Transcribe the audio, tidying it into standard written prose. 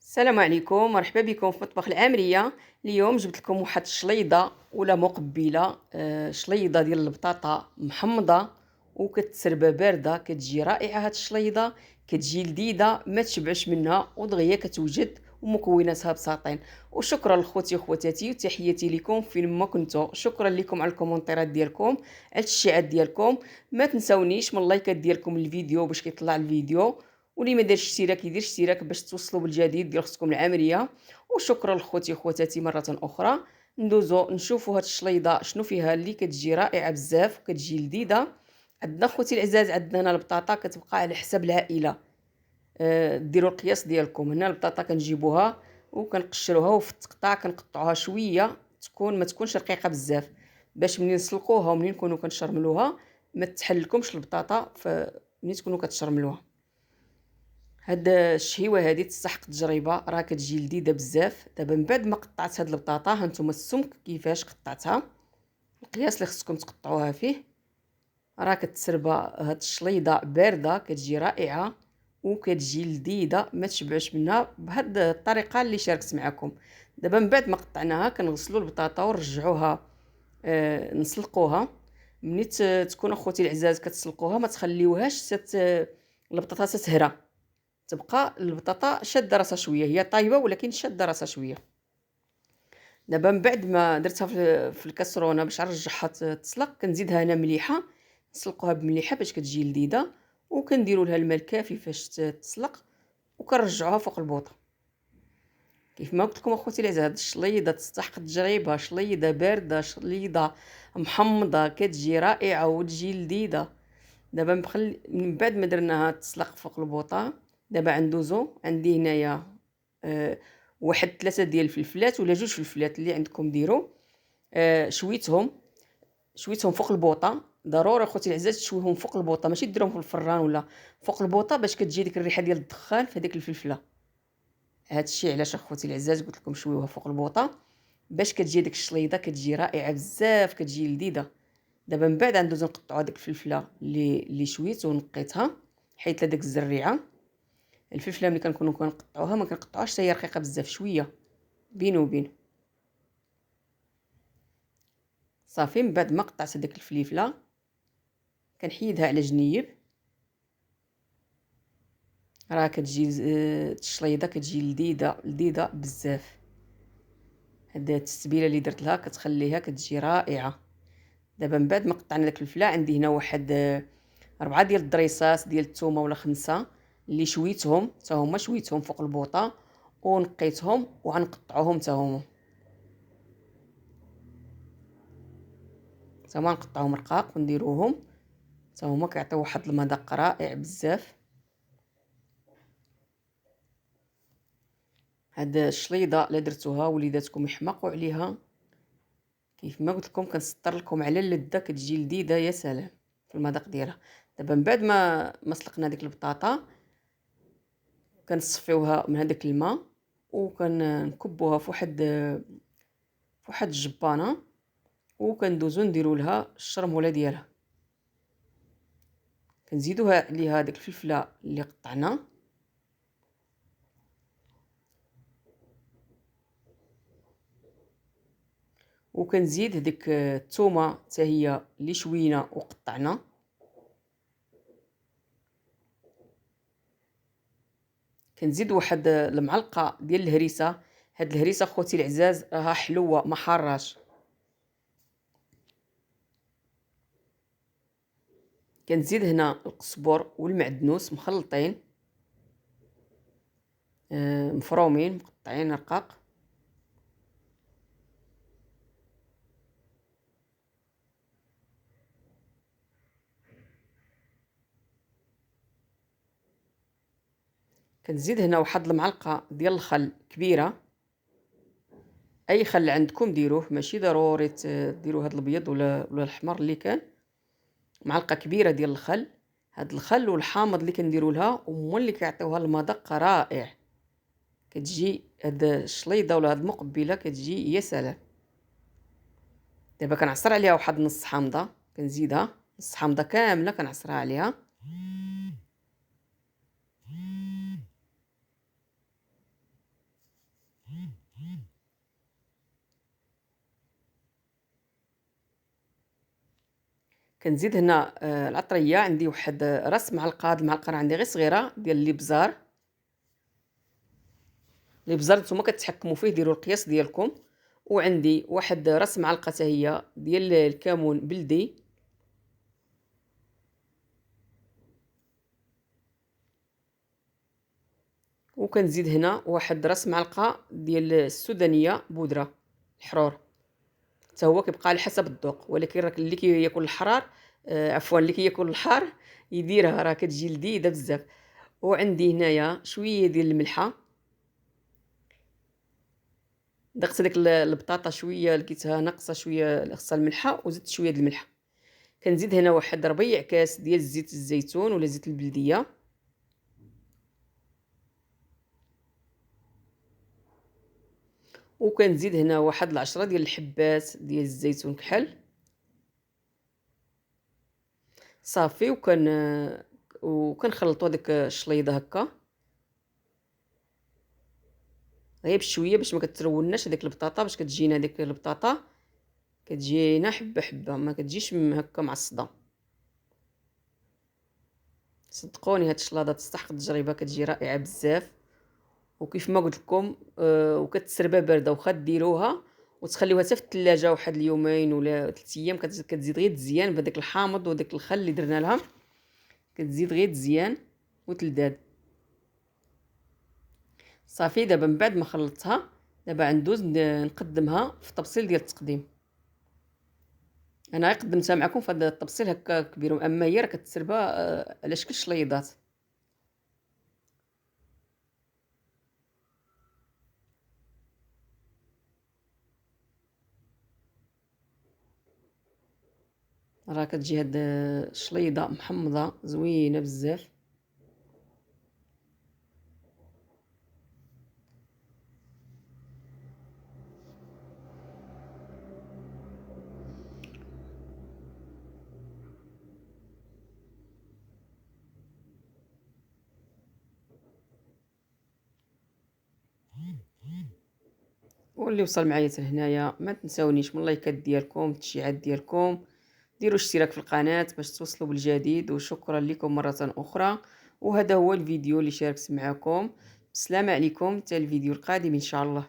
السلام عليكم، مرحبا بكم في مطبخ العامرية. اليوم جبت لكم واحد الشليضة ولا مقبلة، شليضة ديال البطاطا محمضة وكتسربة باردة. كتجي رائعة هاد الشليضة، كتجي لذيذة ما تشبعش منها ودغيا كتوجد ومكوناتها بساطين. وشكرا لخوتي وخواتاتي وتحياتي لكم فين ما كنتو. شكرا لكم على الكومنتيرات ديالكم، على التشجيعات ديالكم. ما تنساونيش من اللايكات ديالكم للفيديو باش كيطلع الفيديو، واللي ما دارش اشتراك يدير اشتراك باش توصلوا بالجديد ديال اختكم العامريه. وشكرا لخوتي وخواتاتي مره اخرى. ندوزو نشوفوا هاد الشليضه شنو فيها اللي كتجي رائعه بزاف وكتجي لذيذه. عندنا خوتي العزاز، عندنا هنا البطاطا كتبقى على حسب العائله. ديروا القياس ديالكم. هنا البطاطا كنجيبوها وكنقشروها وفي التقطاع كنقطعوها شويه، ما تكونش رقيقه بزاف، باش منين نسلقوها ومنين نكونوا كنشرملوها ما تحللكمش البطاطا ملي تكونوا كتشرملوها. هاد الشهيوه هادي تستحق التجربه، راه كتجي لذيذه بزاف. دابا من بعد ما قطعت هاد البطاطا، هانتوما السمك كيفاش قطعتها، القياس اللي خصكم تقطعوها فيه. راه كتسربى هاد الشليضه بارده، كتجي رائعه وكتجي لذيذه ما تشبعش منها بهاد الطريقه اللي شاركت معكم. دابا من بعد ما قطعناها كنغسلوا البطاطا ونرجعوها نسلقوها. ملي تكون اخوتي العزاز كتسلقوها ما تخليوهاش البطاطا تتهرى، تبقى البطاطا شاده راسها شويه، هي طايبه ولكن شاده راسها شويه. دابا من بعد ما درتها في الكاسرونه باش نرجعها تسلق، كنزيدها انا مليحه، نسلقوها بمليحه باش كتجي لذيذه. وكنديروا لها الماء الكافي فاش تسلق، وكنرجعوها فوق البوطه. كيف ما قلت لكم اخوتي العزاز، هاد الشليضه تستحق التجربه. شليضه بارده، شليضه محمضه، كتجي رائعه وتجي لذيذه. دابا من بعد ما درناها تسلق فوق البوطه، دابا ندوزو. عندي هنايا واحد 3 ديال الفلفلات ولا 2 فلفلات اللي عندكم ديروا. شويتهم فوق البوطه. ضروري اخوتي العزاز تشويهم فوق البوطه، ماشي ديرهم في الفران ولا فوق البوطه، باش كتجي ديك الريحه ديال الدخان في هذيك الفلفله. هادشي علاش اخوتي العزاز قلت لكم شويوها فوق البوطه، باش كتجي ديك الشليضه كتجي رائعه بزاف، كتجي لذيذه. دابا من بعد ندوزو نقطعوا هذيك الفلفله اللي شويت ونقيتها، حيت لها ديك الزريعه. الفلفله ملي كنكونوا كنقطعوها ما كنقطعوهاش حتى هي رقيقه بزاف، شويه بين وبين. صافي من بعد ما قطعت هذيك الفليفله كنحيدها على جنيب. راه كتجي الشليضه كتجي لذيذه لذيذه بزاف. هاد التتبيله اللي درت لها كتخليها كتجي رائعه. دابا من بعد ما قطعنا داك الفلفله، عندي هنا واحد 4 ديال الدريسات ديال الثومه ولا 5 اللي شويتهم حتى هما، شويتهم فوق البوطه ونقيتهم وغنقطعوهم حتى هما. حتى هما نقطعوهم رقاق ونديروهم حتى هما، كيعطيو واحد المذاق رائع بزاف. هاد الشليضه الا درتوها وليداتكم يحماقوا عليها. كيف ما قلت لكم كنسطر لكم على اللذه، كتجي لذيذه يا سلام في المذاق ديالها. دابا من بعد ما سلقنا ديك البطاطا كنصفيوها من هذاك الماء وكنكبوها في واحد الجبانه، وكندوزو نديرو لها الشرموله ديالها. كنزيدوها عليها ديك الفلفله اللي قطعنا، وكنزيد هذيك الثومه حتى هي اللي شوينا وقطعنا. كنزيد واحد المعلقه ديال الهريسه. هاد الهريسه خوتي العزاز راها حلوه ما حاراش. كنزيد هنا القزبر والمعدنوس مخلطين، مفرومين مقطعين رقاق. كنزيد هنا واحد المعلقه ديال الخل كبيره، اي خل عندكم ديروه، ماشي ضروري ديروا هاد الابيض ولا الاحمر اللي كان. معلقه كبيره ديال الخل. هاد الخل والحامض اللي كنديروا لها هما اللي كيعطيوها المذاق رائع. كتجي هاد الشليضه ولا هاد المقبله كتجي يا سلام. دابا كنعصر عليها واحد نص حامضه، كنزيدها نص حامضه كامله كنعصرها عليها. كنزيد هنا العطريه، عندي واحد راس معلقه، هاد المعلقه راه عندي غير صغيره ديال الابزار. الابزار نتوما كتحكموا فيه، ديروا القياس ديالكم. وعندي واحد راس معلقه حتى هي ديال الكمون بلدي. وكنزيد هنا واحد راس معلقه ديال السودانيه بودره الحرور، حتى هو كيبقى على حسب الذوق، ولكن راك اللي كياكل الحرار عفوا اللي كياكل الحار يديرها، راه كتجي لذيذه بزاف. وعندي هنايا شويه ديال الملحه، دقت ديك البطاطا شويه لقيتها ناقصه شويه، خصها الملحه، وزدت شويه د الملح. كنزيد هنا واحد ربيع كاس ديال زيت الزيتون ولا زيت البلديه. وكنزيد هنا واحد العشرة ديال الحبات ديال الزيتون كحل. صافي وكنخلطوا ديك الشليضه هكا غير بشويه باش ما كتروناش هذيك البطاطا، باش كتجينا ديك البطاطا كتجينا حبه حبه، ما كتجيش هكا معصده. صدقوني هاد الشلاضه تستحق التجربه، كتجي رائعه بزاف. وكيف ما قلت لكم وكتسربى بارده، واخا ديروها وتخليوها حتى في الثلاجه واحد اليومين ولا 3 ايام، كتزيد غير تزيان بهذاك الحامض وداك الخل اللي درنا لها، كتزيد غير تزيان وتلذاذ. صافي دابا من بعد ما خلطتها، دابا غندوز نقدمها في الطبسيل ديال التقديم. انا غير قدمتها معكم في هذا الطبسيل هكا كبير، اما هي راه كتسربى على شكل شليضات. راه كتجي هاد الشليضه محمضه زوينه بزاف. واللي وصل معايا حتى لهنايا ما تنساونيش من اللايكات ديالكم، التشجيعات ديالكم، ديروا اشتراك في القناه باش توصلوا بالجديد. وشكرا لكم مره اخرى. وهذا هو الفيديو اللي شاركت معكم. بسلامه عليكم حتى الفيديو القادم ان شاء الله.